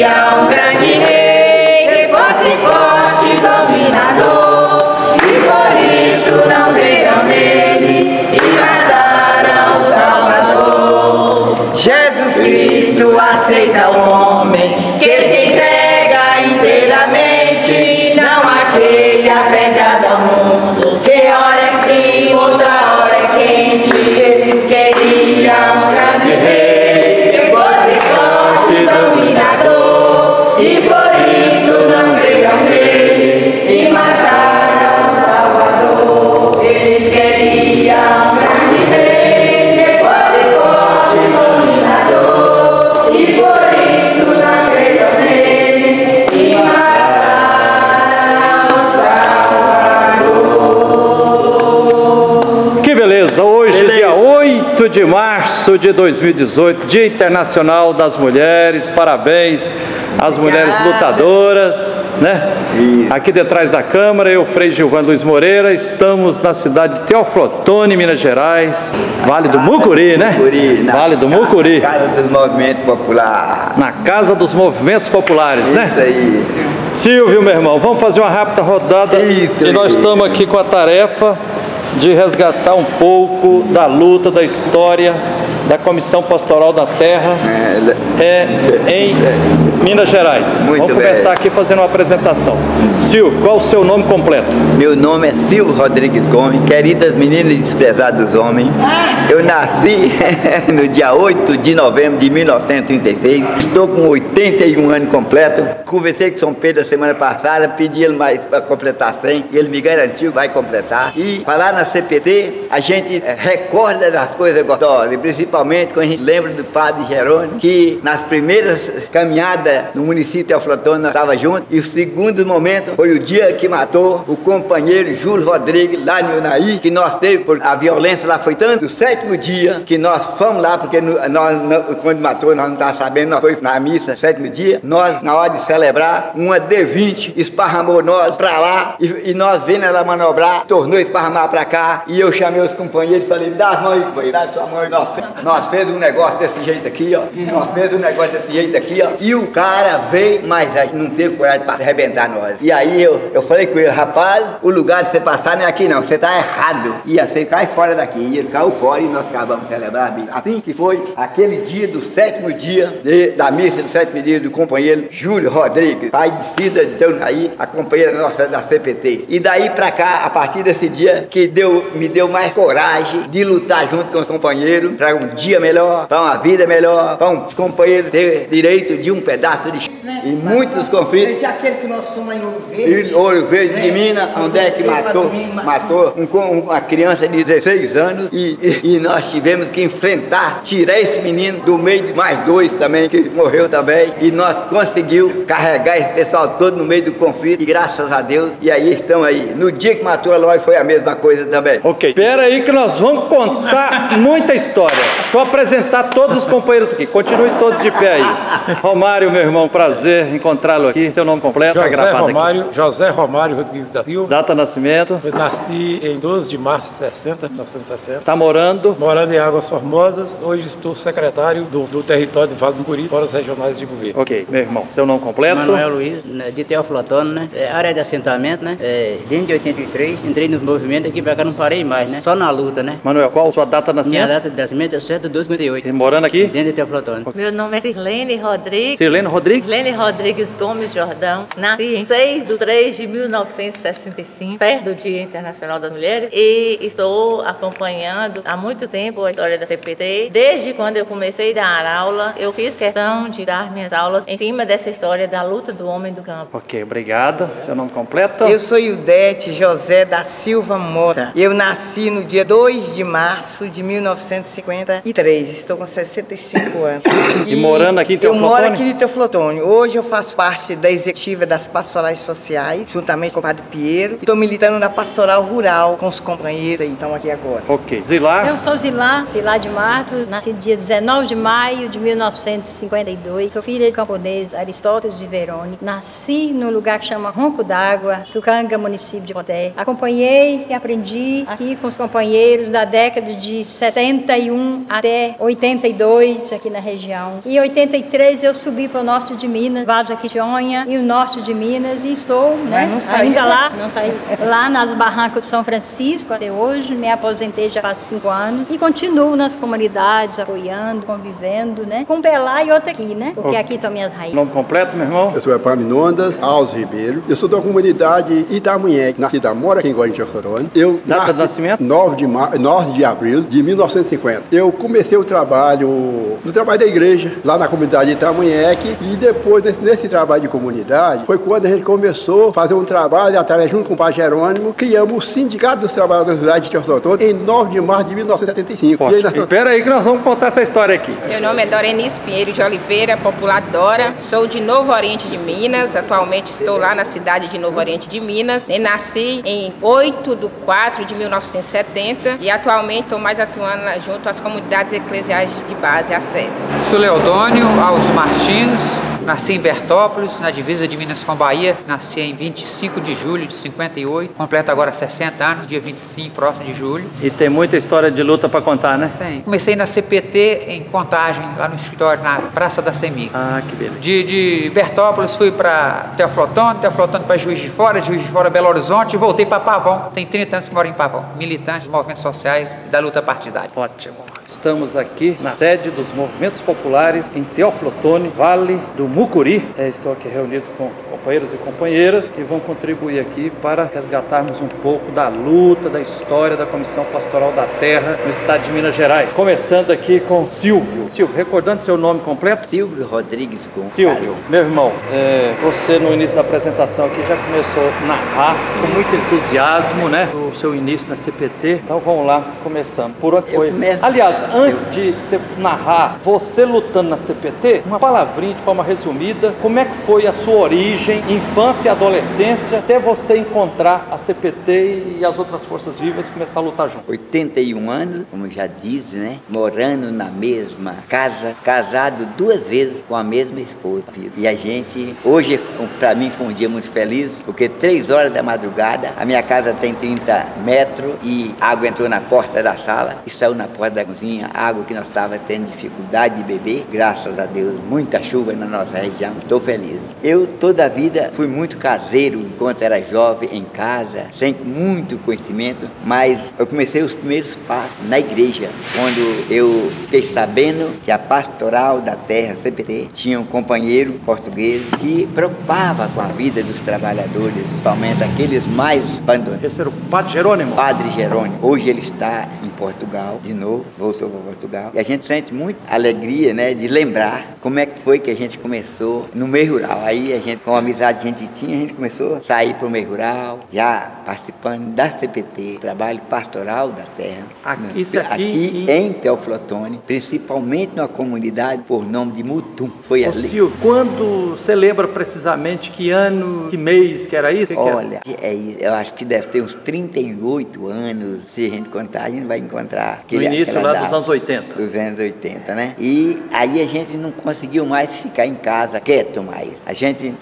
queria um grande rei que fosse forte e dominador, e por isso não creram nele e mataram o Salvador. Jesus Cristo aceita o homem que se entrega inteiramente, não aquele apegado ao mundo, que hora é frio, outra hora é quente. Eles queriam um grande rei que fosse forte e dominador, e por isso não creram nele e mataram o Salvador. Eles queriam um grande rei que fosse forte e dominador, e por isso não creram nele e mataram o Salvador. Que beleza! Hoje, dia 8 de março de 2018, Dia Internacional das Mulheres. Parabéns às mulheres lutadoras, né? Aqui detrás da Câmara, eu, Frei Gilvan Luiz Moreira, estamos na cidade de Teófilo Otoni, Minas Gerais, Vale do Mucuri, né? Vale do Mucuri. Casa dos Movimentos Populares. Na Casa dos Movimentos Populares, né? Isso aí. Silvio, meu irmão, vamos fazer uma rápida rodada. E nós estamos aqui com a tarefa de resgatar um pouco da luta, da história da Comissão Pastoral da Terra em Minas Gerais. Vamos começar aqui fazendo uma apresentação. Silvio, qual o seu nome completo? Meu nome é Silvio Rodrigues Gomes, queridas meninas e desprezados homens. Eu nasci no dia 8 de novembro de 1936, estou com 81 anos completos. Conversei com São Pedro a semana passada, pedi ele mais para completar 100, e ele me garantiu que vai completar. E falar na CPT, a gente recorda das coisas gostosas, principalmente quando a gente lembra do padre Jerônimo, que nas primeiras caminhadas no município de Teófilo Otoni nós estávamos juntos, e o segundo momento foi o dia que matou o companheiro Júlio Rodrigues lá no Unaí, que nós teve, porque a violência lá foi tanto. No 7º dia que nós fomos lá, porque quando matou nós não estávamos sabendo, nós fomos na missa, 7º dia, nós na hora de celebrar, uma D20 esparramou nós pra lá, e nós vendo ela manobrar, tornou a esparramar pra cá, e eu chamei os companheiros e falei, dá as mãos aí, companheiro, dá a sua mão aí. Nós fez um negócio desse jeito aqui, ó, nós fez um negócio desse jeito aqui, ó, e o cara veio, mas não teve coragem para arrebentar nós. E aí eu falei com ele, rapaz, o lugar de você passar não é aqui não, você tá errado. E você cai fora daqui. E ele caiu fora e nós acabamos de celebrar a missa. Assim que foi aquele dia do 7º dia da missa do 7º dia do companheiro Júlio Rodrigues, pai de Cida de Unaí, a companheira nossa da CPT. E daí pra cá, a partir desse dia, que me deu mais coragem de lutar junto com os companheiros para um dia melhor, para uma vida melhor, para os companheiros ter direito de um pedaço de chão. E muitos conflitos. Aquele que nós somos em Ouro Verde. Ouro Verde de Minas, onde é que matou uma criança de 16 anos e nós tivemos que enfrentar, tirar esse menino do meio de mais 2 também, que morreu também, e nós conseguimos carregar esse pessoal todo no meio do conflito, e graças a Deus, e aí estão aí. No dia que matou a Eloy foi a mesma coisa também. Ok, espera aí que nós vamos contar muita história. Deixa eu apresentar todos os companheiros aqui, continue todos de pé aí. Romário, meu irmão, prazer encontrá-lo aqui. Seu nome completo, José Romário Rodrigues da Silva. Data de nascimento? Eu nasci em 12 de março de 1960. Está morando? Morando em Águas Formosas. Hoje estou secretário do território do Vale do Mucuri, fora os regionais de governo. Ok, meu irmão, seu nome completo? Manuel Luiz, de Teófilo Otoni, né? Área de assentamento, né? Desde 83, entrei nos movimentos, aqui pra cá não parei mais, né? Só na luta, né? Manuel, qual a sua data de nascimento? Minha data de nascimento é 7/2/58. E morando aqui? Dentro de Teófilo Otoni. Meu nome é Sirlene Rodrigues. Sirlene Rodrigues? Sirlene Rodrigues Gomes Jordão. Nasci em 6/3/1965, perto do Dia Internacional das Mulheres, e estou acompanhando há muito tempo a história da CPT. Desde quando eu comecei a dar aula, eu fiz questão de dar minhas aulas em cima dessa história da luta do homem do campo. Ok, obrigado. Seu nome completo? Eu sou Ildete José da Silva Mota. Eu nasci no dia 2 de março de 1953. Estou com 65 anos. E morando aqui em Teófilo Otoni? Eu moro aqui em Teófilo Otoni. Hoje eu faço parte da executiva das pastorais sociais, juntamente com o padre Piero. Estou militando na pastoral rural com os companheiros aí, estão aqui agora. Ok. Zilá? Eu sou Zilá de Mato, nasci no dia 19 de maio de 1952. Sou filha de camponês Aristóteles de Verônica. Nasci num lugar que chama Ronco d'Água, Sucanga, município de Poté. Acompanhei e aprendi aqui com os companheiros da década de 71 até 82 aqui na região. E em 83 eu subi para o norte de Minas. Minas, Vale do Jequitinhonha e o norte de Minas, e estou, né, não saí, ainda né? lá, não saí, lá nas barrancas de São Francisco até hoje. Me aposentei já faz 5 anos e continuo nas comunidades, apoiando, convivendo, né, com Pelá e outra aqui, né, porque aqui estão minhas raízes. Nome completo, meu irmão? Eu sou Epaminondas Alves Ribeiro. Eu sou da comunidade Itamunheque, nasci da Mora, aqui em Guarani Florona. Eu Data de nasci nascimento? 9 de abril de 1950. Eu comecei o trabalho da igreja, lá na comunidade Itamunheque, e depois nesse trabalho de comunidade, foi quando a gente começou a fazer um trabalho, até junto com o Padre Jerônimo, criamos o Sindicato dos Trabalhadores Rurais de Teoflotone em 9 de março de 1975. E aí nós... Espera aí que nós vamos contar essa história aqui. Meu nome é Dorenice Pinheiro de Oliveira, popular Dora. Sou de Novo Oriente de Minas. Atualmente estou lá na cidade de Novo Oriente de Minas. E nasci em 8/4/1970 e atualmente estou mais atuando junto às comunidades eclesiais de base, às sedes. Sou Leodônio Alves Martins. Nasci em Bertópolis, na divisa de Minas com Bahia. Nasci em 25 de julho de 58. Completo agora 60 anos, dia 25, próximo de julho. E tem muita história de luta para contar, né? Tem. Comecei na CPT em Contagem, lá no escritório, na Praça da Semig. Ah, que beleza. De Bertópolis fui para Teoflotone para Juiz de Fora Belo Horizonte e voltei para Pavão. Tem 30 anos que moro em Pavão. Militante dos movimentos sociais e da luta partidária. Ótimo. Estamos aqui na sede dos movimentos populares em Teoflotone, Vale do Mucuri. Estou aqui reunido com companheiros e companheiras que vão contribuir aqui para resgatarmos um pouco da luta, da história da Comissão Pastoral da Terra no estado de Minas Gerais. Começando aqui com Silvio. Silvio, recordando seu nome completo? Silvio Rodrigues Gomes. Silvio, meu irmão, você no início da apresentação aqui já começou a narrar com muito entusiasmo, né? O seu início na CPT. Então vamos lá, começando. Por onde foi? Aliás, antes de você narrar você lutando na CPT, uma palavrinha de forma resumida, como é que foi a sua origem, infância e adolescência, até você encontrar a CPT e as outras forças vivas e começar a lutar junto? 81 anos, como já diz, né? Morando na mesma casa, casado 2 vezes com a mesma esposa. E a gente, hoje, para mim foi um dia muito feliz, porque 3 horas da madrugada, a minha casa tem 30 metros e a água entrou na porta da sala e saiu na porta da cozinha, água que nós estávamos tendo dificuldade de beber, graças a Deus, muita chuva na nossa região, estou feliz. Eu toda a vida fui muito caseiro, enquanto era jovem, em casa, sem muito conhecimento, mas eu comecei os primeiros passos na igreja, quando eu fiquei sabendo que a Pastoral da Terra, CPT, tinha um companheiro português que preocupava com a vida dos trabalhadores, principalmente aqueles mais abandonados. Esse era o Padre Jerônimo? Padre Jerônimo. Hoje ele está em Portugal, de novo, voltou para Portugal. E a gente sente muita alegria, né, de lembrar como é que foi que a gente começou no meio rural. Aí a gente, com a amizade que a gente tinha, a gente começou a sair para o meio rural, já participando da CPT, Trabalho Pastoral da Terra. Isso aqui em Teoflotone, principalmente numa comunidade por nome de Mutum. Foi ali. Silvio, quando você lembra precisamente que ano, que mês que era isso? Olha, eu acho que deve ter uns 38 anos, se a gente contar, a gente vai encontrar no início lá dos anos 80. Dos anos 80, né? E aí a gente não conseguiu mais ficar em casa quieto mais. A gente,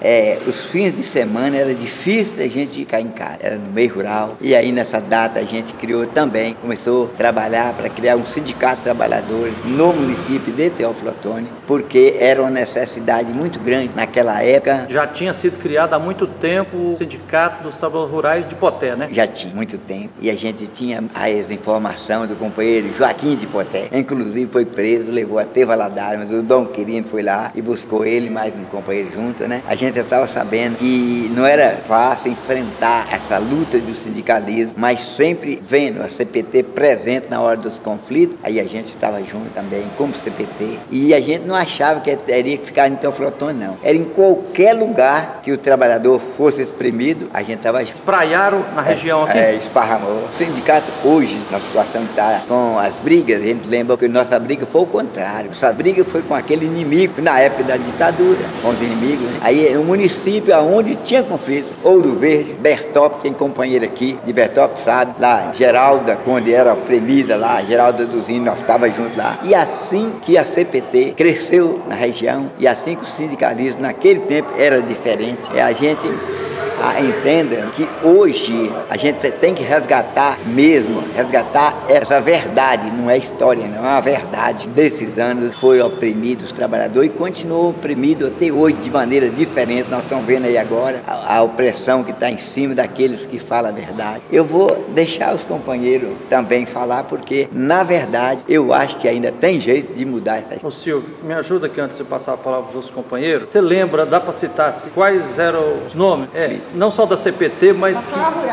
os fins de semana era difícil a gente ficar em casa, era no meio rural. E aí nessa data a gente criou também, começou a trabalhar para criar um sindicato de trabalhadores no município de Teoflotone, porque era uma necessidade muito grande naquela época. Já tinha sido criado há muito tempo o Sindicato dos Trabalhadores Rurais de Poté, né? Já tinha muito tempo. E a gente tinha as informações do companheiro Joaquim de Poté. Inclusive foi preso, levou até Valadares, mas o Dom Quirino foi lá e buscou ele, mais um companheiro junto, né? A gente estava sabendo que não era fácil enfrentar essa luta do sindicalismo, mas sempre vendo a CPT presente na hora dos conflitos, aí a gente estava junto também como CPT. E a gente não achava que teria que ficar em Teoflotone, não. Era em qualquer lugar que o trabalhador fosse exprimido, a gente estava... Espraiaram na região aqui? Esparramou. O sindicato hoje, na situação que está com as brigas, a gente lembra que nossa briga foi o contrário. Nossa briga foi com aquele inimigo, na época da ditadura, com os inimigos, né? Aí o município onde tinha conflito, Ouro Verde, Bertópolis, tem companheiro aqui de Bertópolis, sabe? Lá, Geralda, quando era premida lá, Geralda dos Índios, nós estávamos juntos lá. E assim que a CPT cresceu na região, e assim que o sindicalismo naquele tempo era diferente, a gente entendam que hoje a gente tem que resgatar essa verdade, não é história, não é uma verdade. Desses anos foi oprimido os trabalhadores e continuam oprimidos até hoje de maneira diferente. Nós estamos vendo aí agora a opressão que está em cima daqueles que falam a verdade. Eu vou deixar os companheiros também falar, porque na verdade eu acho que ainda tem jeito de mudar essa história. Ô Silvio, me ajuda aqui antes de passar a palavra para os outros companheiros. Você lembra, dá para citar quais eram os nomes? Não só da CPT, mas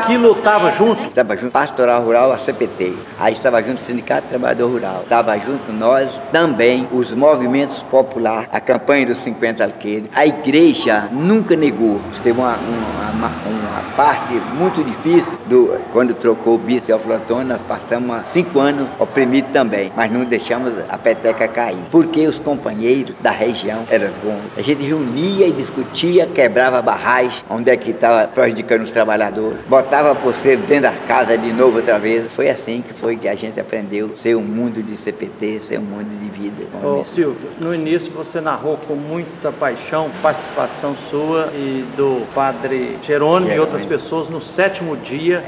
que lutava junto? Estava junto Pastoral Rural, a CPT. Aí estava junto o Sindicato Trabalhador Rural. Estava junto nós também, os movimentos populares, a campanha dos 50 alqueires. A igreja nunca negou. Teve uma parte muito difícil quando trocou o bispo Teófilo Otoni. Nós passamos 5 anos oprimidos também, mas não deixamos a peteca cair, porque os companheiros da região eram bons. A gente reunia e discutia, quebrava barragem, onde é que estava prejudicando os trabalhadores, botava por ser dentro da casa de novo outra vez. Foi assim que a gente aprendeu ser um mundo de CPT, ser um mundo de vida. Ô Silvio, no início você narrou com muita paixão, participação sua e do padre Jerônimo e outras pessoas no 7º dia,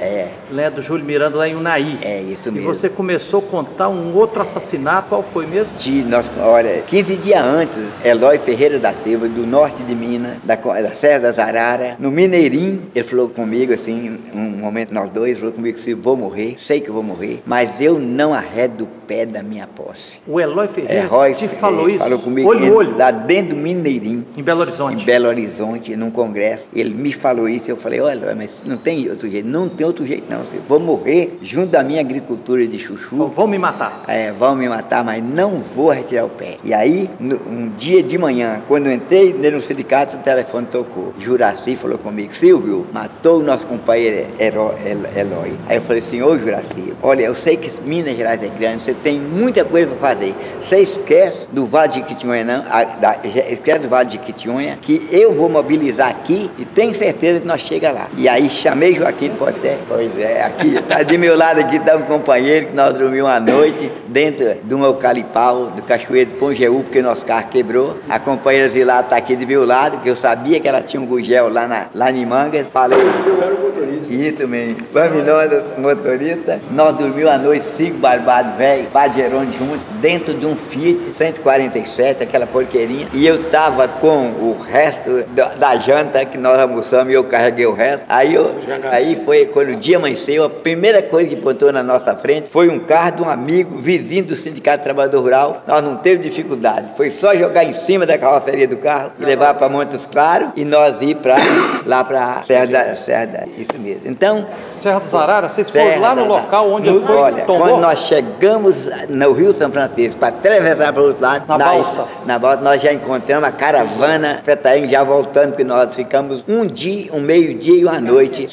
do Júlio Miranda lá em Unaí. Isso mesmo. E você começou a contar um outro assassinato, qual foi mesmo? 15 dias antes, Eloy Ferreira da Silva, do norte de Minas, da Serra das Araras, no Mineirinho, ele falou comigo assim, um momento nós dois, falou comigo assim: vou morrer, sei que eu vou morrer, mas eu não arredo o pé da minha posse. O Eloy Ferreira te falou isso? Falou comigo, olho. Lá dentro do Mineirinho. Em Belo Horizonte. Em Belo Horizonte, num congresso. Ele me falou isso, eu falei: olha, mas não tem outro jeito. Não tem outro jeito não, eu vou morrer junto da minha agricultura de chuchu. Vão me matar. Vão me matar, mas não vou retirar o pé. E aí, um dia de manhã, quando eu entrei no sindicato, o telefone tocou. Juraci falou comigo: Silvio, matou o nosso companheiro Eloy. Aí eu falei assim: ô Juraci, olha, eu sei que Minas Gerais é grande, você tem muita coisa para fazer. Você esquece do Vale de Jequitinhonha, não? Esquece do Vale de Jequitinhonha, que eu vou mobilizar aqui e tenho certeza que nós chegamos lá. E aí chamei Joaquim Poté. Pois é, aqui, de meu lado aqui está um companheiro que nós dormimos uma noite dentro de um eucalipau do Cachoeiro de Ponjeú, porque nosso carro quebrou. A companheira de lá está aqui de meu lado, que eu sabia que ela tinha um gugel lá em Mangas. Falei: eu era o motorista. Isso mesmo. Vamos nós, motorista. Nós dormimos a noite 5 barbados velho, Padre Jerônimo junto, dentro de um Fiat 147, aquela porqueirinha. E eu tava com o resto da janta que nós almoçamos e eu carreguei o resto. Aí foi quando o dia amanheceu, a primeira coisa que botou na nossa frente foi um carro de um amigo, vizinho do Sindicato Trabalhador Rural. Nós não teve dificuldade, foi só jogar em cima da carroceria do carro e levar para Montes Claros e nós ir lá para Serra, isso mesmo. Então, Serra das Araras, vocês foram lá no local onde foi? Olha, quando nós chegamos no Rio São Francisco para atravessar para o outro lado, na balsa, nós já encontramos a caravana Fetaim já voltando, porque nós ficamos um meio-dia e uma noite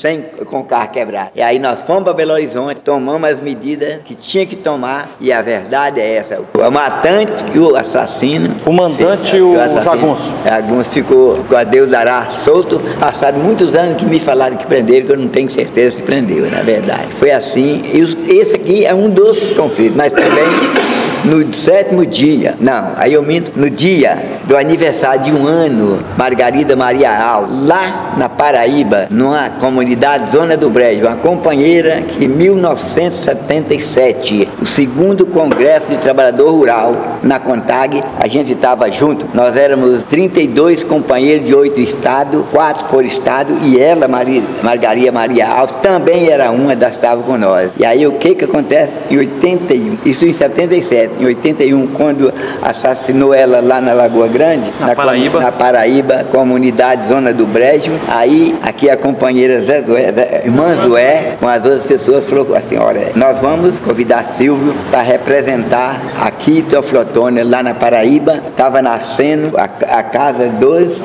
com o carro quebrado. E aí nós fomos para Belo Horizonte, tomamos as medidas que tinha que tomar, e a verdade é essa: o matante e o assassino, o mandante e o jagunço. Jagunço ficou, a Deus dará, solto. Passaram muitos anos que me falaram que prenderam, que eu não tenho certeza se prendeu, na verdade. Foi assim. Esse aqui é um dos conflitos, mas também no 7º dia, no dia do aniversário de 1 ano, Margarida Maria Alves, lá na Paraíba, numa comunidade Zona do Brejo, uma companheira que em 1977, o 2º Congresso de Trabalhador Rural, na CONTAG, a gente estava junto. Nós éramos 32 companheiros de 8 estados, 4 por estado, e ela, Margarida Maria Alves, também era uma das que estava com nós. E aí o que acontece? Em 81, isso em 77, em 81, quando assassinou ela lá na Lagoa Grande, na Paraíba, comunidade Zona do Brejo, aí aqui a companheira irmã Zoé, com as outras pessoas, falou assim: olha, nós vamos convidar Silvio para representar aqui Teófilo Otoni, lá na Paraíba. Estava nascendo a casa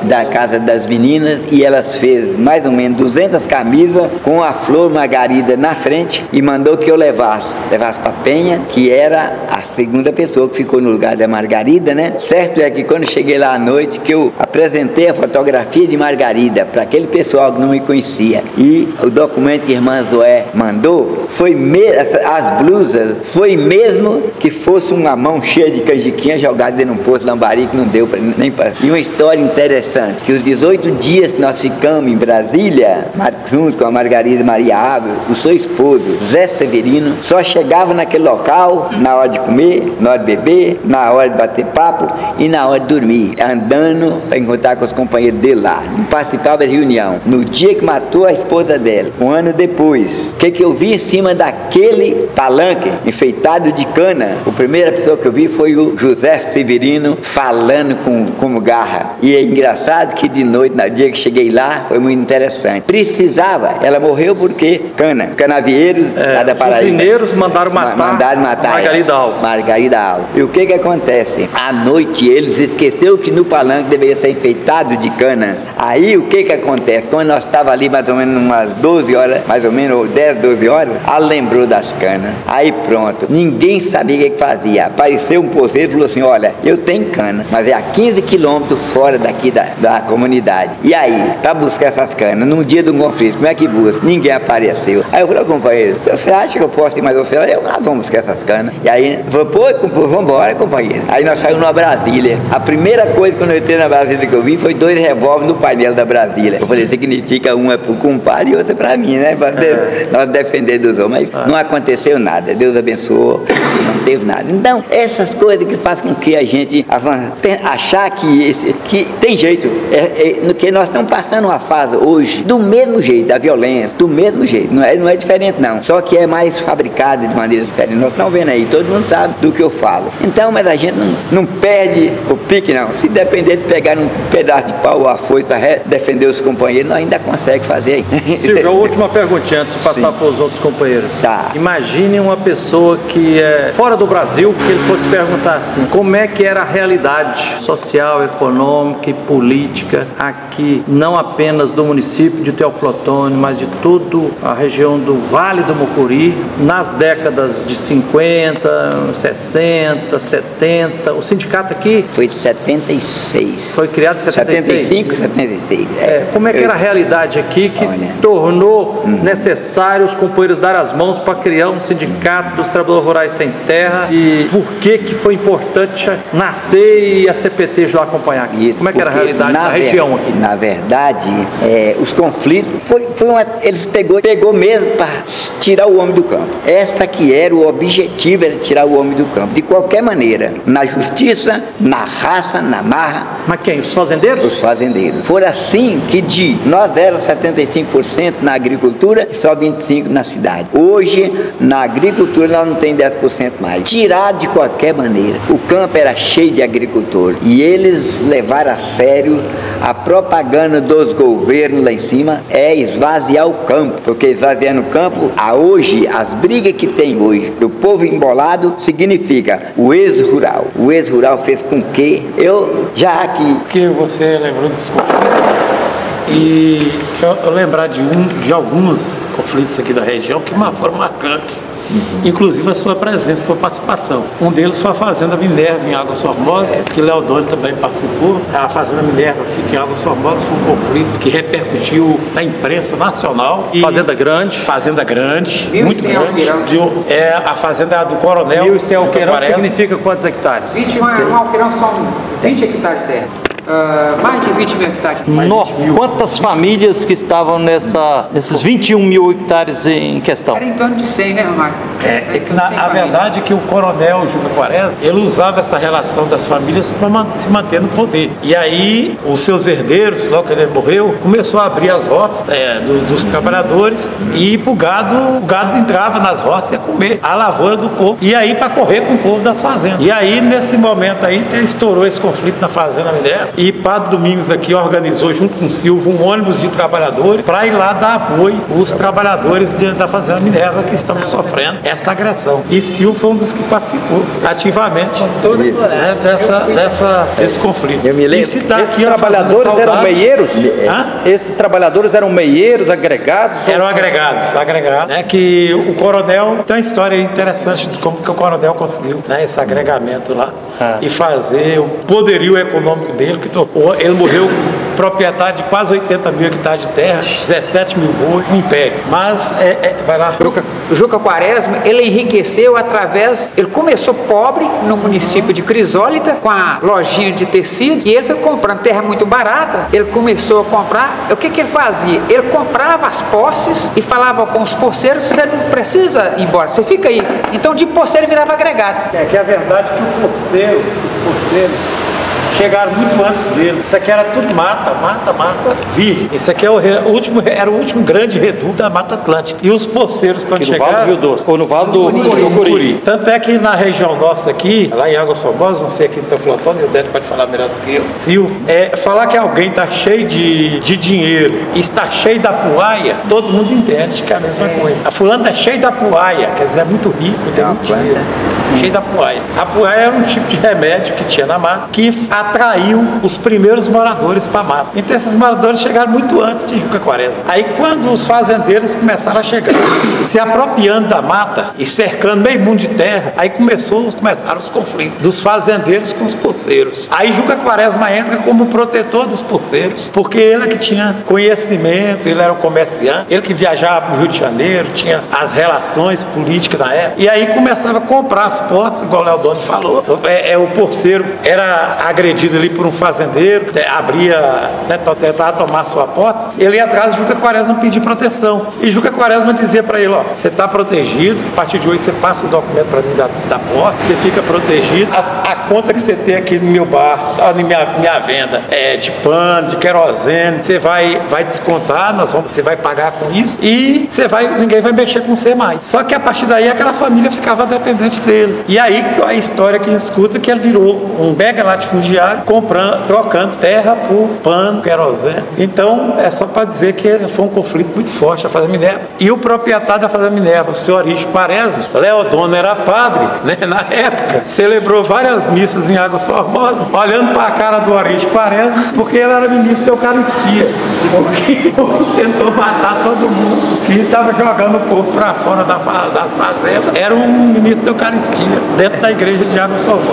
da Casa das Meninas, e elas fez mais ou menos 200 camisas com a flor Margarida na frente, e mandou que eu levasse para Penha, que era a segunda pessoa que ficou no lugar da Margarida, né? Certo é que quando cheguei cheguei lá à noite, que eu apresentei a fotografia de Margarida para aquele pessoal que não me conhecia. E o documento que a irmã Zoé mandou foi as blusas, foi mesmo que fosse uma mão cheia de canjiquinha jogada dentro de um poço lambari que não deu nem para. E uma história interessante, que os 18 dias que nós ficamos em Brasília, junto com a Margarida Maria Ável, o seu esposo, Zé Severino, só chegava naquele local na hora de comer, na hora de beber, na hora de bater papo e na hora de dormir, andando para encontrar com os companheiros dele lá. Não participava de reunião. No dia que matou a esposa dela, um ano depois, o que eu vi em cima daquele palanque enfeitado de cana? A primeira pessoa que eu vi foi o José Severino falando com garra. E é engraçado que de noite, no dia que cheguei lá, foi muito interessante. Precisava, ela morreu porque canavieiros lá da Paraíba. Os mineiros mandaram matar Margarida Alves. Margarida Alves. E o que acontece? À noite eles esqueceram que no palanque deveria ser enfeitado de cana. Aí o que acontece? Quando nós estávamos ali mais ou menos umas 12 horas, mais ou menos, ou 10, 12 horas, ela lembrou das canas. Aí pronto, ninguém sabia o que fazia. Apareceu um poceiro e falou assim, olha, eu tenho cana, mas é a 15 quilômetros fora daqui da comunidade. E aí, para buscar essas canas, num dia do conflito, como é que busca? Ninguém apareceu. Aí eu falei, companheiro, você acha que eu posso ir mais você? Nós vamos buscar essas canas. E aí, falou, pô, vamos embora, companheiro. Aí nós saímos na Brasília. A primeira coisa quando eu entrei na Brasília que eu vi foi 2 revólveres no painel da Brasília. Eu falei, significa um é pro compadre e outro é pra mim, né? Pra nós defender dos homens. Mas não aconteceu nada. Deus abençoou, não teve nada. Então, essas coisas que fazem com que a gente achar que tem jeito. Que nós estamos passando uma fase hoje do mesmo jeito, da violência, do mesmo jeito. Não é diferente, não. Só que é mais fabricado de maneira diferente. Nós estamos vendo aí, todo mundo sabe do que eu falo. Então, mas a gente não perde o pique, não. Se depender de pegar um pedaço de pau ou a foice para defender os companheiros, nós ainda consegue fazer. Silvio, a última perguntinha antes de passar para os outros companheiros. Tá. Imagine uma pessoa que é fora do Brasil, que ele fosse perguntar assim, como é que era a realidade social, econômica e política aqui, não apenas do município de Teófilo Otoni, mas de toda a região do Vale do Mucuri, nas décadas de 50, 60, 70. O sindicato aqui foi 76. Foi criado em 76? 75, 76. Como é que era a realidade aqui que tornou necessário os companheiros dar as mãos para criar um sindicato dos trabalhadores rurais sem terra, e por que foi importante nascer e a CPT lá acompanhar aqui? Como é que era a realidade da região aqui? Na verdade, os conflitos eles pegou mesmo para tirar o homem do campo. Essa que era o objetivo, era tirar o homem do campo, de qualquer maneira, na justiça, na raça, na marra. Mas quem? Os fazendeiros? Os fazendeiros. Foi assim que nós éramos 75% na agricultura e só 25% na cidade. Hoje, na agricultura, nós não temos 10% mais. Tirar de qualquer maneira. O campo era cheio de agricultores e eles levaram a sério a propaganda dos governos lá em cima, é esvaziar o campo, porque esvaziando o campo, hoje, as brigas que tem hoje, do povo embolado, significa o ex-rural. O ex-rural fez com que que você lembrou dos conflitos. E eu lembrar de alguns conflitos aqui da região que foram marcantes, inclusive a sua presença, a sua participação. Um deles foi a Fazenda Minerva em Águas Formosas, que Leodônio também participou. A Fazenda Minerva fica em Águas Formosas, foi um conflito que repercutiu na imprensa nacional. Fazenda grande. Fazenda grande, muito grande. A fazenda do Coronel. 1.100 alqueirão significa quantos hectares? 20 alqueirão são 20 hectares de terra. Mais de 20 mil hectares. Quantas famílias que estavam nesses 21 mil hectares em questão? Era em torno de 100, né, Romário? A verdade é que o coronel Júlio Quaresma, ele usava essa relação das famílias para se manter no poder. E aí, os seus herdeiros, logo que ele morreu, começou a abrir as roças dos trabalhadores e ir pro gado. O gado entrava nas roças e ia comer a lavoura do povo. E aí, para correr com o povo das fazendas. E aí, nesse momento aí, estourou esse conflito na Fazenda Minerva. E Padre Domingos aqui organizou, junto com o Silvio, um ônibus de trabalhadores para ir lá dar apoio aos trabalhadores da Fazenda Minerva que estão sofrendo essa agressão. E Silvio foi um dos que participou ativamente desse conflito. Eu me lembro. Esses trabalhadores eram meieiros? Esses trabalhadores eram meieiros, agregados? Eram agregados. Que o coronel, tem uma história interessante de como que o coronel conseguiu esse agregamento lá. e fazer o poderio econômico dele, que ele morreu propriedade de quase 80 mil hectares de terra, 17 mil bois, um império. Mas, vai lá. Juca Quaresma, ele enriqueceu através, ele começou pobre no município de Crisólita, com a lojinha de tecido, e ele foi comprando terra muito barata, ele começou a comprar, o que ele fazia? Ele comprava as posses e falava com os poceiros, você não precisa ir embora, você fica aí. Então de poceiro virava agregado. É que a verdade é que os poceiros chegaram muito antes dele. Isso aqui era tudo mata virgem. Isso aqui era o último grande reduto da Mata Atlântica. E os poceiros, quando chegaram... No Vale do Rio Doce, ou no Vale do Mucuri. Tanto é que na região nossa aqui, lá em Águas Formosas, não sei aqui no Teoflotone, o Délio pode falar melhor do que eu, Silvio, falar que alguém está cheio de dinheiro e está cheio da puaia, todo mundo entende que é a mesma coisa. A fulana é cheio da puaia, quer dizer, é muito rico, tem muito dinheiro. Cheio da puaia. A puaia era um tipo de remédio que tinha na mata, que atraiu os primeiros moradores para a mata. Então esses moradores chegaram muito antes de Juca Quaresma. Aí quando os fazendeiros começaram a chegar, se apropriando da mata e cercando meio mundo de terra, aí começaram os conflitos dos fazendeiros com os poceiros. Aí Juca Quaresma entra como protetor dos poceiros, porque ele é que tinha conhecimento, ele era o comerciante, ele que viajava para o Rio de Janeiro, tinha as relações políticas na época, e aí começava a comprar as potes, igual o Leodônio falou. O porceiro era agredido ali por um fazendeiro, tentava tomar sua posse, ele ia atrás de Juca Quaresma pedir proteção. E Juca Quaresma dizia para ele, você está protegido, a partir de hoje você passa o documento para mim da posse, você fica protegido, a conta que você tem aqui no meu bar, na minha venda, de pano, de querosene, você vai descontar, você vai pagar com isso, e ninguém vai mexer com você mais. Só que a partir daí aquela família ficava dependente dele. E aí a história que escuta que ele virou um mega latifundiário, trocando terra por pano, querosene. Então, é só para dizer que foi um conflito muito forte a Fazenda Minerva. E o proprietário da Fazenda Minerva, o senhor Arígio Quaresma, Leodônio era padre, né, na época, celebrou várias missas em Águas Formosas, olhando para a cara do Arígio Quaresma, porque ele era ministro da Eucaristia, porque tentou matar todo mundo que estava jogando o povo para fora das fazendas. Era um ministro da Eucaristia, dentro da igreja de Águas Formosas.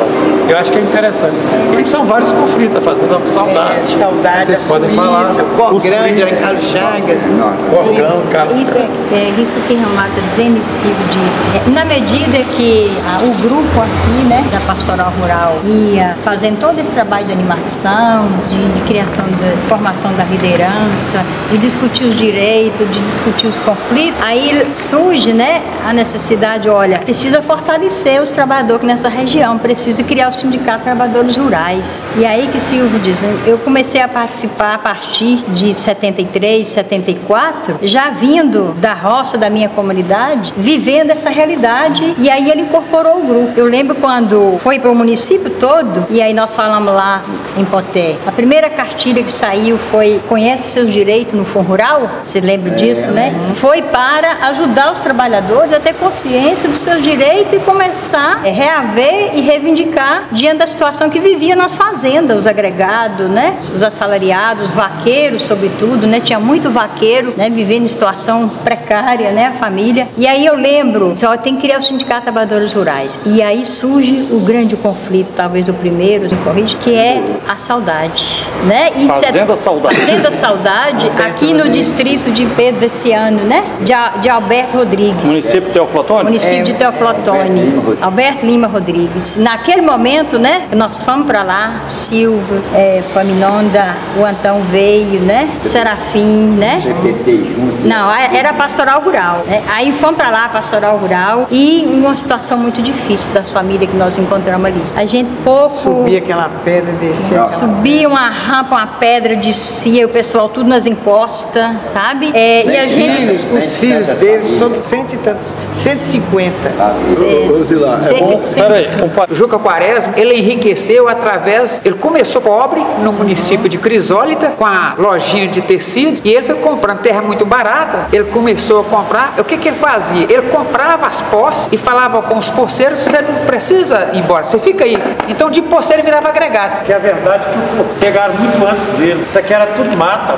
Eu acho que é interessante. E são vários conflitos, a Fazenda Saudade. Saudade, vocês podem falar. Cor Grande, Carlos Chagas. Corgão, Carlos. Isso que Romário está dizendo, e Silvio disse. Na medida que o grupo aqui, né, da Pastoral Rural ia fazendo todo esse trabalho de animação, de criação, de formação da liderança, de discutir os direitos, de discutir os conflitos, aí surge, né, a necessidade, precisa fortalecer os trabalhadores nessa região, precisa criar o Sindicato de Trabalhadores Rurais. E aí que Silvio diz, eu comecei a participar a partir de 73, 74, já vindo da roça da minha comunidade, vivendo essa realidade, e aí ele incorporou o grupo. Eu lembro quando foi para o município todo, e aí nós falamos lá em Poté, a primeira cartilha que saiu foi Conhece seus direitos no Fundo Rural, você lembra disso, né? Foi para ajudar os trabalhadores a ter consciência dos seus direitos e começar a reaver e reivindicar diante da situação que vivia nas fazendas, os agregados, né? Os assalariados, os vaqueiros, sobretudo, né? Tinha muito vaqueiro, né? Vivendo em situação precária, né? A família. E aí eu lembro, tem que criar o Sindicato de Trabalhadores Rurais. E aí surge o grande conflito, talvez o primeiro, se corrige, que é a saudade, né? E Fazenda Saudade. Fazenda Saudade, aqui no distrito de Pedro Veciano, né? De Alberto Rodrigues. Município de Teoflotone? Município de Teoflotone. Alberto Lima Rodrigues. Naquele momento, né? Nós fomos para lá, Silvio, Paminonda, o Antão veio, né? Serafim, né? Não, era a Pastoral Rural, né? Aí fomos para lá, Pastoral Rural, e uma situação muito difícil das famílias que nós encontramos ali. A gente subia aquela pedra, descia. Subia uma rampa, uma pedra, descia, o pessoal tudo nas encostas, sabe? E a gente... Os filhos deles, todos 150. O Juca Quaresma, ele enriqueceu ele começou pobre no município de Crisólita, com a lojinha de tecido, e ele foi comprando terra muito barata, ele começou a comprar, o que ele fazia? Ele comprava as posses e falava com os poceiros: você não precisa ir embora, você fica aí. Então de poceiro virava agregado. Que é a verdade que pegaram muito antes dele. Isso aqui era tudo mata.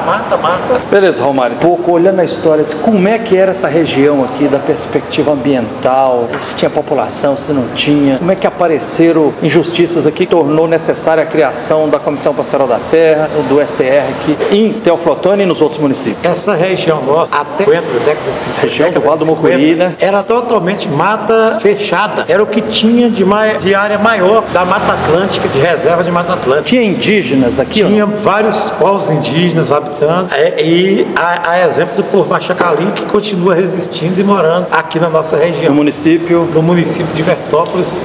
Beleza, Romário. Um pouco olhando a história, como é que era essa região aqui da perspectiva ambiental? Se tinha população, se não tinha? Como é que apareceram injustiças aqui que tornou necessária a criação da Comissão Pastoral da Terra, do STR aqui em Teoflotone e nos outros municípios? Essa região nossa, até a década de 50, região do Vale do Mucuri, né? Era totalmente mata fechada. Era o que tinha de área maior da Mata Atlântica, de reserva de Mata Atlântica. Tinha indígenas aqui? Tinha vários povos indígenas habitando, e a exemplo do povo Machacali, que continua resistindo e morando aqui na nossa região. No município de Bertópolis,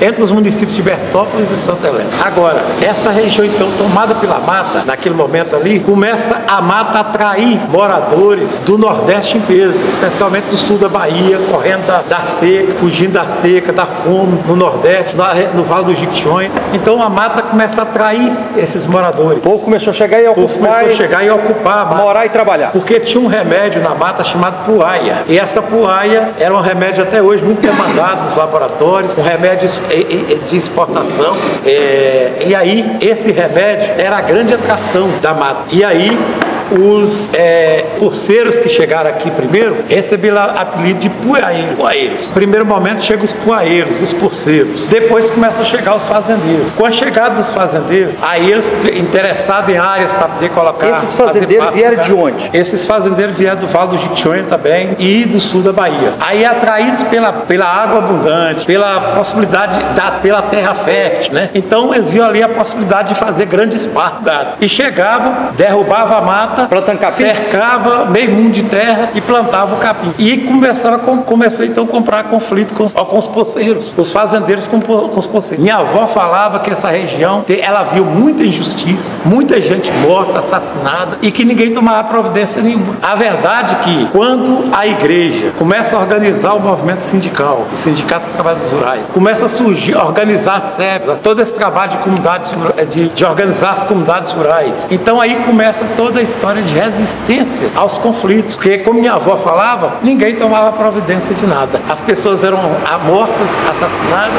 entre os municípios de Bertópolis e Santa Helena. Agora, essa região então tomada pela mata, naquele momento ali, começa a mata a atrair moradores do Nordeste em peso, especialmente do sul da Bahia, correndo da seca, fugindo da seca, da fome, no Nordeste, no Vale do Jequitinhonha. Então a mata começa a atrair esses moradores. O povo começou a chegar e ocupar, a mata, morar e trabalhar. Porque tinha um remédio na mata chamado puaia. E essa puaia era um remédio até hoje muito demandado nos laboratórios, um remédio de exportação. E aí esse remédio era a grande atração da mata. E aí os poceiros que chegaram aqui primeiro receberam o apelido de puaieiros. No primeiro momento chegam os puaieiros, os poceiros. Depois começam a chegar os fazendeiros. Com a chegada dos fazendeiros, aí eles interessados em áreas para poder colocar. Esses fazendeiros vieram de onde? Esses fazendeiros vieram do Vale do Jequitinhonha também e do sul da Bahia. Aí atraídos pela água abundante, pela possibilidade pela terra fértil, né? Então eles viam ali a possibilidade de fazer grandes espaços. E chegavam, derrubavam a mata, cercava meio mundo de terra e plantava o capim. E começou então a comprar conflito com os poceiros, os fazendeiros com os poceiros. Minha avó falava que essa região, ela viu muita injustiça, muita gente morta, assassinada, e que ninguém tomava providência nenhuma. A verdade é que quando a igreja começa a organizar o movimento sindical, os sindicatos de trabalhadores rurais, começa a surgir, organizar a SEBSA, todo esse trabalho de comunidades, de organizar as comunidades rurais. Então aí começa toda a história de resistência aos conflitos, porque como minha avó falava, ninguém tomava providência de nada. As pessoas eram mortas, assassinadas,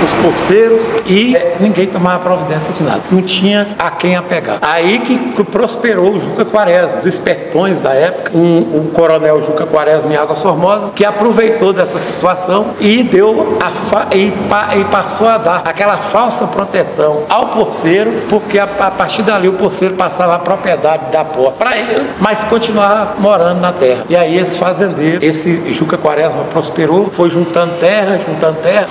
os poceiros, e ninguém tomava providência de nada. Não tinha a quem apegar. Aí que prosperou o Juca Quaresma, os espertões da época, um coronel Juca Quaresma em Águas Formosas, que aproveitou dessa situação e e passou a dar aquela falsa proteção ao porceiro, porque a partir dali o porceiro passava a propriedade da posse para ele, mas continuava morando na terra. E aí esse fazendeiro, esse Juca Quaresma prosperou, foi juntando terra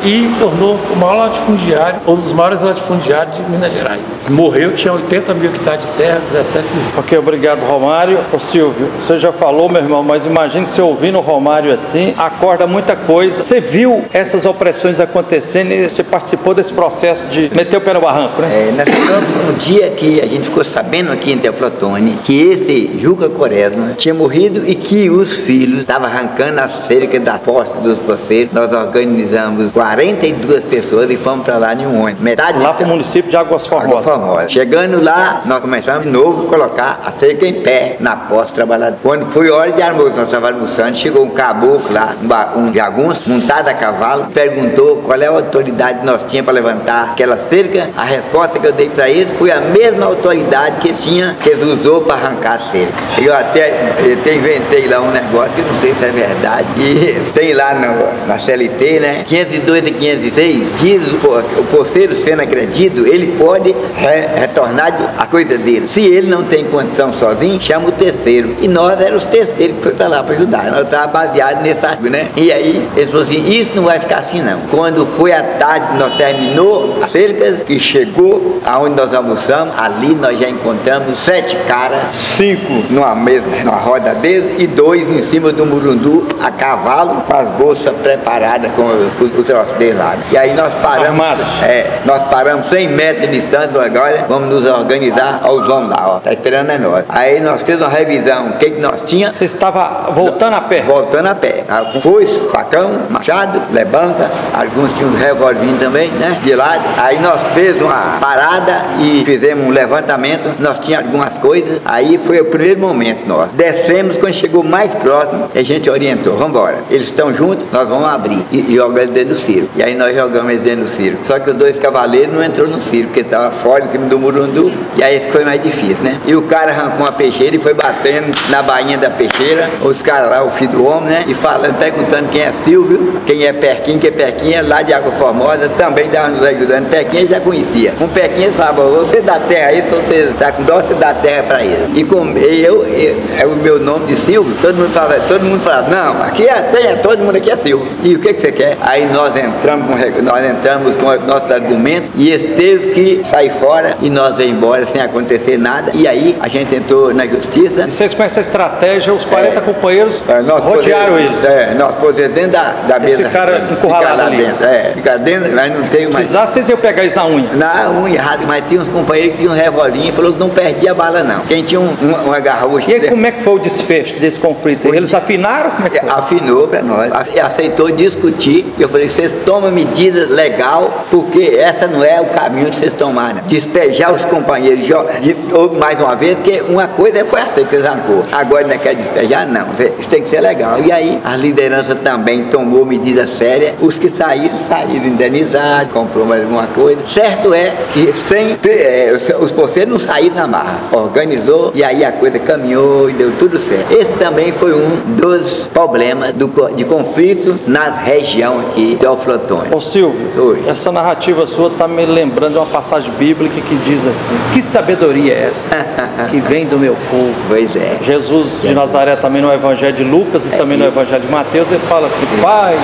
e tornou o maior latifundiário, um dos maiores latifundiários de Minas Gerais. Morreu, tinha 80 mil hectares de terra, 17 mil. Ok, obrigado, Romário. Ô Silvio, você já falou, meu irmão, mas imagine que você ouvindo o Romário assim, acorda muita coisa. Você viu essas opressões acontecendo e você participou desse processo de meter o pé no barranco, né? Um dia que a gente ficou sabendo aqui em Teoflotone que esse Juca Quaresma tinha morrido e que os filhos estavam arrancando a cerca da posse dos poceiros. Nós organizamos 42 pessoas e fomos para lá em um ônibus. Lá para o município de Águas Formosas. Chegando lá, nós começamos de novo a colocar a cerca em pé na posse trabalhadora. Quando foi hora de almoço, nós estávamos almoçando, chegou um caboclo lá, um jagunço, montado a cavalo, perguntou qual é a autoridade que nós tínhamos para levantar aquela cerca. A resposta que eu dei para ele foi a mesma autoridade que eles usou para arrancar a cerca. Eu até inventei lá um negócio, eu não sei se é verdade, e tem lá na CLT, né? 502 e 506, diz o porceiro sendo agredido, ele pode retornar a coisa dele. Se ele não tem condição sozinho, chama o terceiro. E nós éramos os terceiros que foi para lá para ajudar. Nós estávamos baseados nesse artigo, né? E aí eles falaram assim, isso não vai ficar assim não. Quando foi à tarde, nós terminou a cerca e chegou aonde nós almoçamos, ali nós já encontramos 7 caras, 5 numa mesa, numa roda deles, e 2 em cima do murundu, a cavalo, com as bolsas preparadas com os troços deles lá. E aí nós paramos, nós paramos 100 metros de distância, agora vamos nos organizar aos homens lá, ó, tá esperando nós. Aí nós fizemos uma revisão, o que nós tínhamos. Você estava voltando a pé? Voltando a pé, com foice, facão, machado, lebanca, alguns tinham um revolvinho também, né, de lado. Aí nós fizemos uma parada e fizemos um levantamento, nós tínhamos algumas coisas, aí Aí foi o primeiro momento nosso. Descemos, quando chegou mais próximo, a gente orientou, vamos embora. Eles estão juntos, nós vamos abrir e jogar eles dentro do circo. E aí nós jogamos eles dentro do circo. Só que os dois cavaleiros não entrou no circo, porque estava fora, em cima do murundu, e aí foi mais difícil, né? E o cara arrancou uma peixeira e foi batendo na bainha da peixeira, os caras lá, o filho do homem, né? E falando, perguntando quem é Silvio, quem é Perquinha, lá de Água Formosa, também estava nos ajudando. Perquinha já conhecia. Com Perquinha eles falavam, você dá terra aí, se você está com dó, você dá terra para ele. E como o meu nome de Silvio, todo mundo fala, não, aqui todo mundo aqui é Silvio. E o que você quer? Aí nós entramos com os nossos argumentos e eles teve que sair fora e nós veio embora sem acontecer nada. E aí a gente entrou na justiça. E vocês com essa estratégia, os 40 companheiros rodearam eles. Nós pôs eles dentro da mesa. Esse cara encurralado ali. Ficar dentro, mas não tem mais. Se precisasse, vocês iam pegar isso na unha? Na unha, errado, mas tinha uns companheiros que tinham um revolvinho e falou que não perdia a bala, não. Quem tinha uma garrucha. E aí, como é que foi o desfecho desse conflito? Eles afinaram? Como é que foi? Afinou para nós. Aceitou discutir. Eu falei que vocês tomam medida legal, porque essa não é o caminho de vocês tomarem. Despejar os companheiros, mais uma vez, que uma coisa foi aceita que eles arrancou. Agora não quer despejar, não. Isso tem que ser legal. E aí, a liderança também tomou medida séria. Os que saíram indenizados, comprou mais alguma coisa. Certo é que os porceiros não saíram na marra. Organizou e aí a coisa caminhou e deu tudo certo. Esse também foi um dos problemas de conflito na região aqui de Alflotone. Ô Silvio, essa narrativa sua está me lembrando de uma passagem bíblica que diz assim: que sabedoria é essa que vem do meu povo? Pois é. Jesus de Nazaré também no Evangelho de Lucas e também no Evangelho de Mateus, ele fala assim: Pai,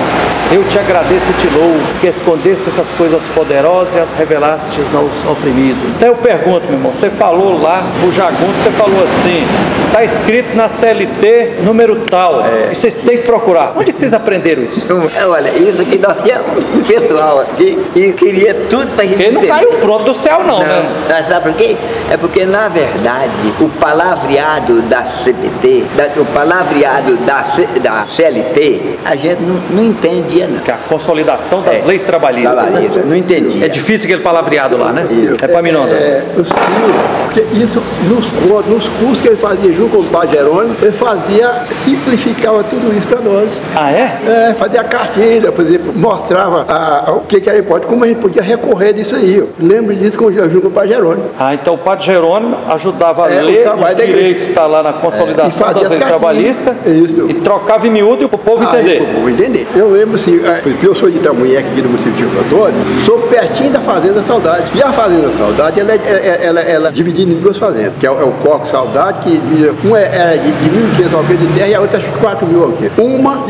eu te agradeço e te louvo que escondeste essas coisas poderosas e as revelastes aos oprimidos. Então eu pergunto, meu irmão, você falou lá, o jagunço, você falou assim, está escrito na CLT número tal, e vocês têm que procurar. Onde que vocês aprenderam isso? Olha, isso que nós tínhamos um pessoal aqui que queria tudo para a gente. Ele não caiu pronto do céu, não, né? Sabe por quê? É porque, na verdade, o palavreado da CPT, o palavreado da CLT, a gente não entendia, não. Que a consolidação das leis trabalhistas. Não entendia. É difícil aquele palavreado lá, né? É para Minondas. Porque isso, nos cursos que ele fazia junto com o Padre Jerônimo, ele simplificava tudo isso para nós. Ah, é? Fazia cartilha, por exemplo, mostrava o que era importante, como a gente podia recorrer disso aí. Eu lembro disso junto com o Padre Jerônimo. Ah, então o Padre Jerônimo ajudava a ler os direitos que está lá na consolidação das leis trabalhistas e trocava em miúdo e para o povo entender. Para o povo entender. Eu lembro assim, eu sou de Itamunhé, aqui no município de Rio Antônio, sou pertinho da Fazenda Saudade. E a Fazenda Saudade, ela é dividida em duas fazendas, que é o Coco Saudade, que uma é de 1.500 alqueires de terra e a outra é de 4.000 alqueires. Uma,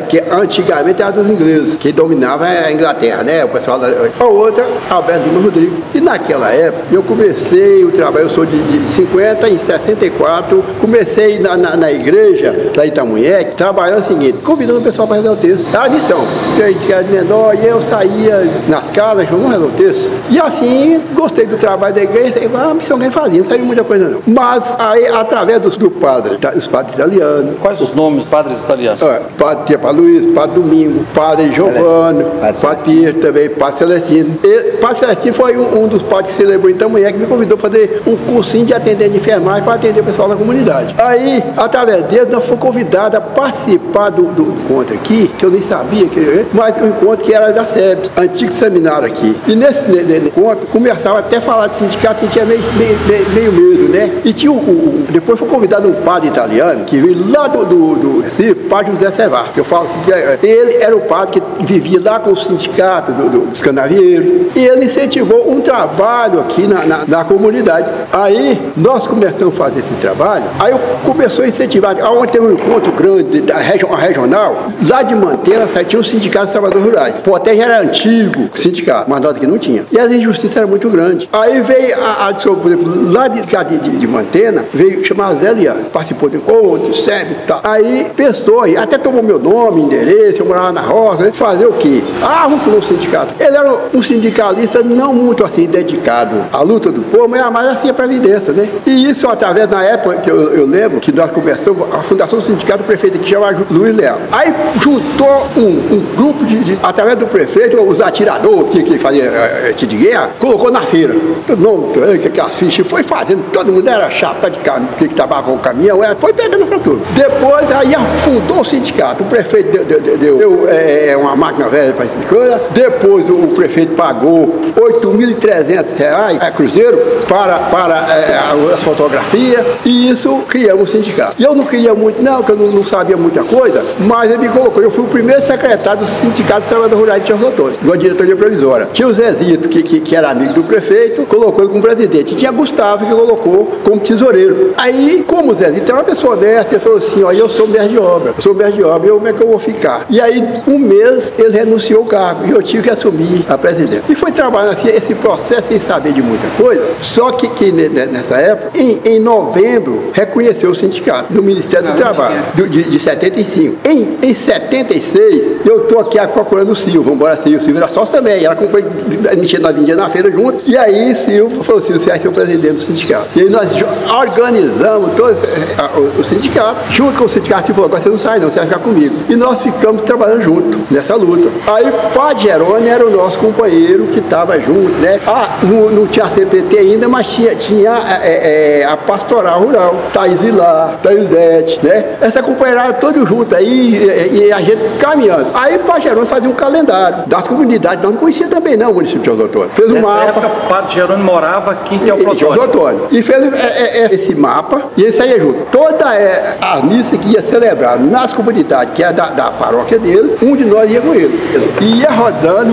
que antigamente era dos ingleses, que dominava a Inglaterra, né? O pessoal a outra, Alberto Lima Rodrigues. E naquela época, eu comecei o trabalho, eu sou de 50, em 64, comecei na igreja da Itamunhé, trabalhando o seguinte, convidando o pessoal para rezar o texto. Era a missão. Que era de menor, e eu saía nas casas, vamos rezar o texto. E assim, gostei do trabalho da igreja, a missão que fazia, não sabia muita coisa não. Mas aí, através dos padres, os padres italianos. Quais os nomes dos padres italianos? Padre Luiz, Padre Domingo, Padre Giovanni, Padre Pietro também, Padre Celestino. Padre Celestino foi um dos padres que celebrou em Itamunhé, que me convidou para fazer um cursinho de atendente de enfermagem para atender o pessoal da comunidade. Aí, através dele, nós fomos convidados a participar do encontro aqui, que eu nem sabia, mas um encontro que era da SEBS, antigo seminário aqui. E nesse encontro, começava até a falar de sindicato, e tinha meio medo, né? E tinha depois foi convidado um padre italiano, que veio lá do Recife, Padre José Servar, que eu falo assim, ele era o padre que vivia lá com o sindicato dos canavieiros, e ele incentivou um trabalho aqui na comunidade. Aí, nós começamos a fazer esse trabalho, aí começou a incentivar, onde teve um encontro grande, regional, lá de Mantena, tinha um sindicato de trabalhadores rurais. Poté já era antigo sindicato, mas nós aqui não tinha. E as injustiças eram muito grandes. Aí veio por exemplo, lá de Mantena, veio chamar Zé Liano, participou de encontro, SEB e tal. Aí pensou, até tomou meu nome, endereço, eu morava na roça, né? Fazer o quê? Vamos fazer um sindicato. Ele era um sindicalista não muito assim, dedicado à luta do povo, mas mais assim a previdência, né? E isso através, na época, que eu lembro, que nós começamos, a fundação do sindicato do prefeito aqui chamava Luiz Leal. Aí juntou um grupo através do prefeito, os atiradores que fazia tiro de guerra, colocou na feira. Todo mundo, aquelas fichas, foi fazendo, todo mundo, era chapa de caminhão, que trabalhava com o caminhão, foi pegando essa turma. Depois, aí afundou o sindicato. O prefeito deu uma máquina velha para essa coisa. Depois, o prefeito pagou R$8.300 a cruzeiro para as fotografias, e isso criamos o sindicato. E eu não queria muito, não, porque eu não sabia muita coisa, mas ele me colocou. Eu fui o primeiro secretário do Sindicato dos Trabalhadores Rurais de Teófilo Otoni, da diretoria provisória. Tinha o Zezito, que era amigo do prefeito, colocou ele como presidente. E tinha Gustavo, que colocou como tesoureiro. Aí, como o Zezito é uma pessoa dessa, ele falou assim: ó, eu sou mestre de obra, como é que eu vou ficar? E aí, um mês, ele renunciou o cargo, e eu tive que assumir a presidência. E foi trabalhando assim, esse processo sem saber de muita coisa, só que nessa época, em novembro, reconheceu o sindicato no Ministério do Trabalho, de 75. Em 76, eu estou aqui procurando o Silvio, embora o Silvio era sócio também, ela comprou, nós vendíamos na feira junto, e aí Silvio falou: Silvio, você vai ser o presidente do sindicato. E aí nós organizamos todo o sindicato, junto com o sindicato. Ele falou: agora você não sai não, você vai ficar comigo. E nós ficamos trabalhando junto nessa luta. Aí Padre Jerônimo era o nosso companheiro que estava junto, né? Não tinha CPT ainda, mas tinha a Pastoral Rural, Thaís Vilar, Thaís Dete, né? Essa companheirada todos juntos aí, e a gente caminhando. Aí Padre Jerônimo fazia um calendário das comunidades. Nós não conhecia também não o município de Teófilo Otoni. Fez um mapa. Época, Padre Jerônimo morava aqui em Teófilo Otoni. E fez esse mapa, e ele saía junto. Toda a missa que ia celebrar nas comunidades, que é da paróquia dele, um de nós ia com ele. E ia rodando.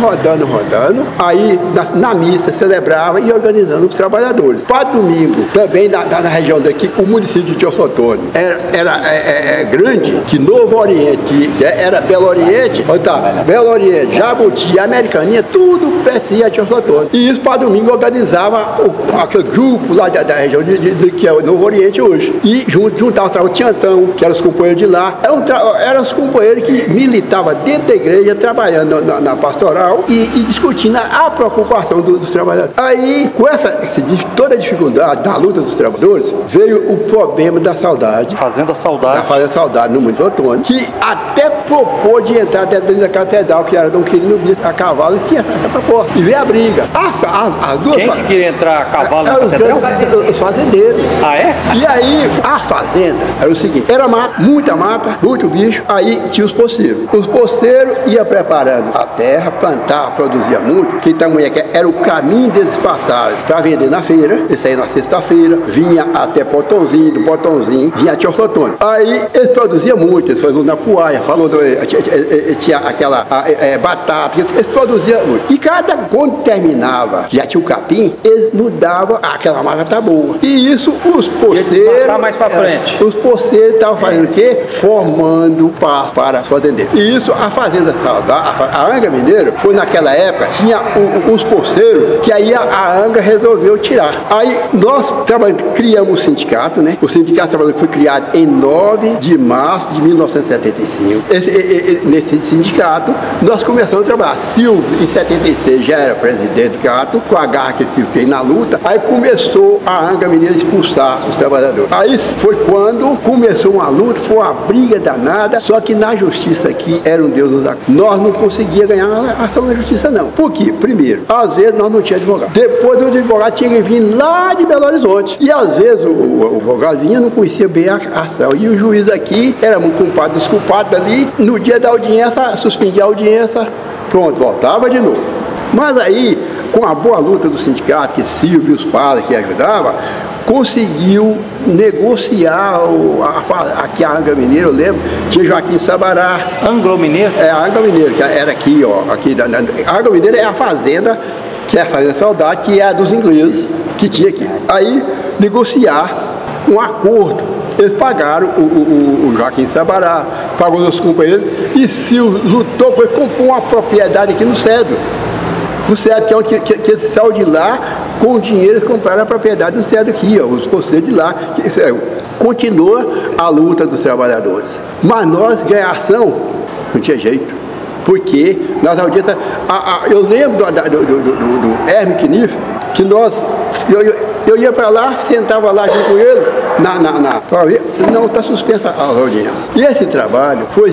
Aí na missa celebrava e organizando os trabalhadores. Para domingo, também na região daqui, o município de Teófilo Otoni era grande, que Novo Oriente, era Belo Oriente, Belo Oriente, Jabuti, Americaninha, tudo pertencia a Teófilo Otoni. E isso para domingo organizava aquele grupo lá da região que é o Novo Oriente hoje. E juntava o Tiantão, que eram os companheiros de lá, eram os companheiros que militavam dentro da igreja, trabalhando na pastoral e discutindo a preocupação dos trabalhadores. Aí, com toda a dificuldade da luta dos trabalhadores, veio o problema da saudade. Fazenda Saudade. Da Fazenda Saudade, no município de Otoni, que até propôs de entrar dentro da catedral, que era Dom Quirino Bispo, a cavalo, e tinha essa proposta. E veio a briga. As duas. Quem que queria entrar a cavalo na catedral? Os fazendeiros. Ah, é? E aí, as fazendas, era o seguinte: era mata, muita mata, muito bicho, aí tinha os poceiros. Os poceiros iam preparando a terra, plantar, produzia muito, que tamanho era o caminho deles passarem para vender na feira. Eles saíam na sexta-feira, vinha até Potãozinho, do Potãozinho, vinha a Teófilo Otoni. Aí eles produziam muito, eles faziam na puaia, tinha aquela batata, eles produziam muito. E quando terminava, já tinha o capim, eles mudavam, aquela mata tá boa. E isso, os poceiros. Mais pra frente. Os poceiros estavam fazendo o quê? Formando pasto para os fazendeiros. E isso, a Fazenda Saudade, a Anga Mineira, foi naquela época, tinha os poceiros, que aí a Anga resolveu tirar. Aí nós criamos o sindicato, né? O Sindicato Trabalhador foi criado em 9 de março de 1975. Nesse sindicato, nós começamos a trabalhar. Silvio, em 76, já era presidente do sindicato, com a garra que Silvio tem na luta. Aí começou a Anga Mineira a expulsar os trabalhadores. Aí foi quando começou uma luta, foi uma briga danada, só que na justiça aqui era um Deus nos acuda. Nós não conseguíamos ganhar a ação na justiça, não. Por quê? Primeiro, às vezes nós não tínhamos advogado. Depois o advogado tinha que vir lá de Belo Horizonte. E às vezes o advogado vinha, não conhecia bem a ação. E o juiz aqui era muito culpado dos culpados ali. No dia da audiência, suspendia a audiência, pronto, voltava de novo. Mas aí, com a boa luta do sindicato, que Silvio e os padres que ajudavam, conseguiu negociar aqui a Anga Mineira, eu lembro, tinha Joaquim Sabará. Anglo-Mineiro? É, a Anga Mineira, que era aqui, ó. A Anga Mineira é a fazenda, que é a Fazenda Saudade, que é a dos ingleses, que tinha aqui. Aí, negociar um acordo. Eles pagaram o Joaquim Sabará, pagou os companheiros, e Silvio lutou para comprou uma propriedade aqui no Cedro. No Cedro, que é onde que eles saíram de lá, com o dinheiro eles compraram a propriedade do Cedro aqui, ó, os conselhos de lá. Continua a luta dos trabalhadores. Mas nós, ganhar ação, não tinha jeito. Porque nas audiências, eu lembro do Hermes Kniff, que eu ia para lá, sentava lá junto com ele, Não, está suspensa a audiência. E esse trabalho, foi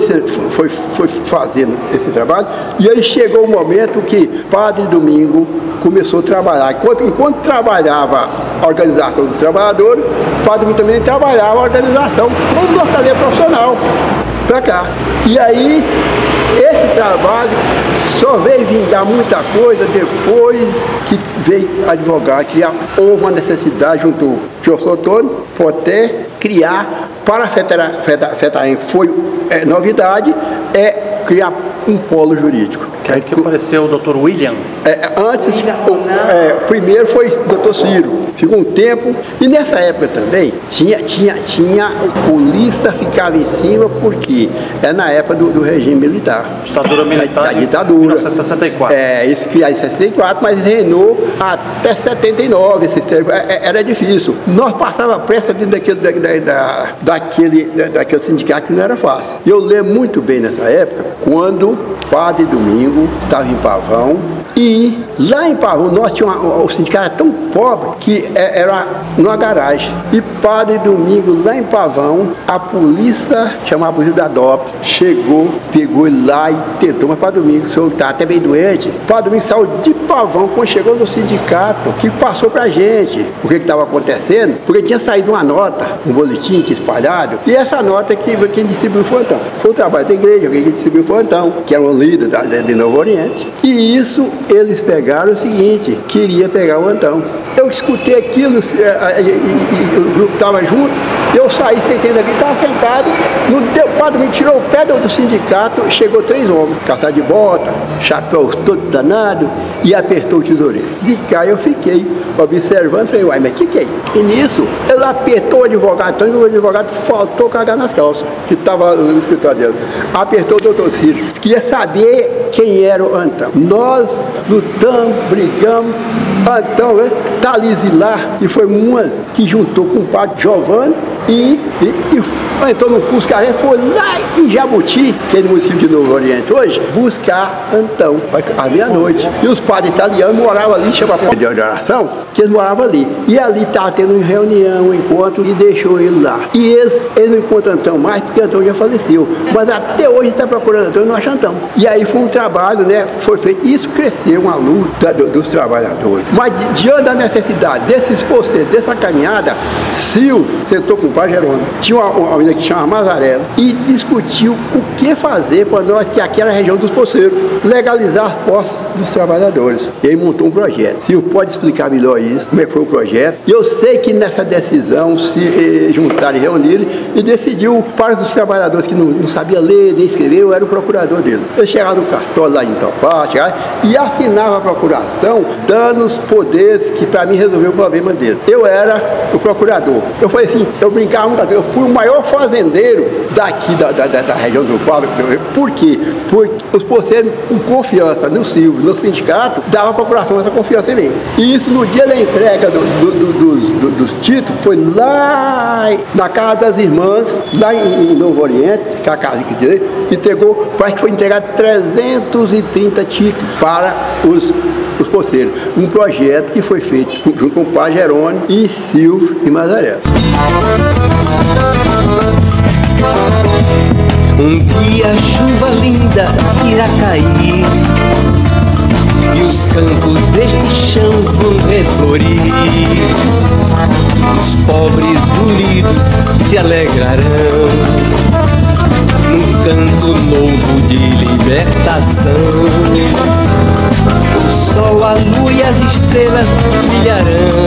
fazendo esse trabalho, e aí chegou o momento que Padre Domingo começou a trabalhar. Enquanto trabalhava a organização dos trabalhadores, Padre Domingo também trabalhava a organização como nossa lei profissional para cá. E aí, esse trabalho só veio vingar muita coisa depois que veio advogar, houve uma necessidade junto ao José Antônio, Poté, criar para a FETAEM, foi novidade, criar um polo jurídico. Que aí que apareceu o Dr. William. Primeiro foi o Dr. Ciro. Ficou um tempo, e nessa época também tinha polícia ficava em cima, porque é na época do regime militar. Ditadura militar. Da ditadura. 1964. Isso criado em 64, mas reinou até 79. Era difícil. Nós passávamos pressa dentro daquele sindicato que não era fácil. Eu lembro muito bem nessa época, quando Padre Domingo estava em Pavão, e lá em Pavão nós tínhamos o sindicato era tão pobre que era numa garagem. E Padre Domingo lá em Pavão, a polícia, chamava a polícia da DOP, chegou, pegou ele lá e tentou, mas Padre Domingo, o senhor está até bem doente. Padre Domingo saiu de Pavão, quando chegou no sindicato, que passou pra gente o que estava acontecendo, porque tinha saído uma nota, um boletim que espalhado, e essa nota quem distribuiu foi o Antão. Foi o trabalho da igreja, quem distribuiu foi o Antão, que era um líder de Novo Oriente. E isso eles pegaram o seguinte, queria pegar o Antão. Eu escutei aquilo, o grupo estava junto, eu saí, sentei na vida, estava sentado, o Padre me tirou o pé do sindicato, chegou 3 homens, calçado de bota, chapéu todo danado, e apertou o tesoureiro. De cá eu fiquei observando, falei, uai, mas o que é isso? E nisso, ele apertou o advogado, então o advogado faltou cagar nas calças, que estava no escritório dele. Apertou o doutor Ciro, queria saber quem era o Antão. Nós lutamos, brigamos, Antão, tá lá, e foi umas que juntou com o padre Giovanni e entrou no Fusca, foi lá em Jabuti, que é no município de Novo Oriente hoje, buscar Antão, à meia-noite. E os padres italianos moravam ali, chama de oração, que eles moravam ali. E ali estava tendo uma reunião, um encontro, e deixou ele lá. E eles não encontram Antão mais, porque Antão já faleceu. Mas até hoje está procurando Antão e não acha Antão. E aí foi um trabalho, né, foi feito. Isso cresceu uma luta dos trabalhadores. Mas diante da necessidade desses conceitos, dessa caminhada, Silvio sentou com o Padre Jerônimo. Tinha uma menina que chama Mazarela e discutiu o que fazer para nós, que aqui era a região dos poceiros, legalizar as posses dos trabalhadores. E aí montou um projeto. Silvio pode explicar melhor isso, como é que foi o projeto. E eu sei que nessa decisão se juntaram e reuniram e decidiu parte dos trabalhadores que não sabia ler nem escrever, eu era o procurador deles. Eles chegaram no cartório lá em Topá, e assinava a procuração, dando os poderes que para mim resolveu o problema deles. Eu era o procurador. Eu falei assim, eu brincava muito, eu fui o maior fazendeiro daqui da região do Fábio. Por quê? Porque os poceiros, com confiança no Silvio, no sindicato, davam a procuração essa confiança em mim. E isso no dia da entrega dos títulos, foi lá na casa das irmãs, lá em Novo Oriente, que é a casa que tirei, entregou, parece que foi entregado 330 títulos para os poceiros. Um projeto que foi feito junto com o Padre Jerônimo e Silvio e Mazarela. Um dia a chuva linda irá cair e os campos deste chão vão reflorir. Os pobres unidos se alegrarão num canto novo de libertação. O sol, a lua e as estrelas brilharão,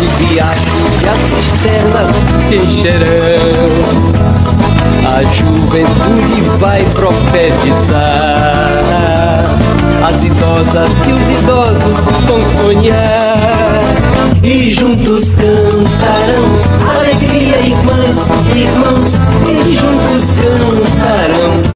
os riachos e as cisternas se encherão. A juventude vai profetizar, as idosas e os idosos vão sonhar, e juntos cantarão alegria, irmãs, irmãos.